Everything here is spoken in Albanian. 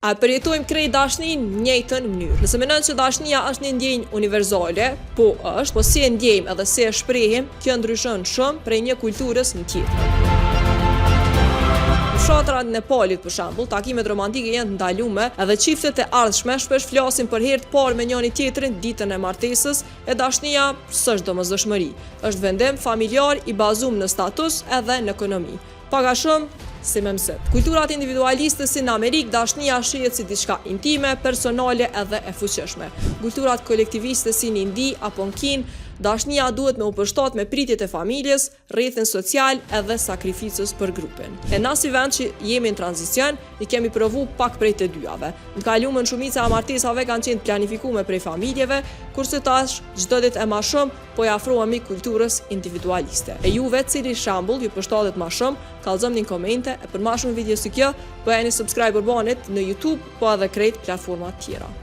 A përjetojmë krejt dashnin në njëjtën mënyrë. Nëse mendojmë se dashnia është një ndjenjë universale, po është, po si e ndjejmë edhe si e shprehim, kjo ndryshon shumë prej një kulturës në tjetër. Në fshatrat e Nepalit për shembull, takimet romantike janë të ndaluara, edhe çiftet e ardhshme shpesh flasin për herë të parë me njëri tjetrin ditën e martesës, e dashnia s'është domosdoshmëri. Është vendim familjar i bazuar në status edhe në ekonomi. Pak a shumë si me mësit. Kulturat individualiste si në Amerikë, dashnia shihet si diçka intime, personale edhe e fuqishme. Kulturat kolektiviste si në Indi apo në Kinë, dashnia duhet me u përshtat me pritjet e familjes, rrethin social edhe sakrificës për grupin. E na si vend që jemi në tranzicion, i kemi provu pak prej të dyjave. Në kaluamën shumica e martesave kanë qenë planifikuar prej familjeve, kurse tash çdo ditë e më shumë po i afrohemi kulturës individualiste. E juve, cili shembull ju përshtatet më shumë, kallëzoni në komente e për më shumë video si kjo, bëjeni subscribe banit në YouTube, po edhe krejt platforma tjera.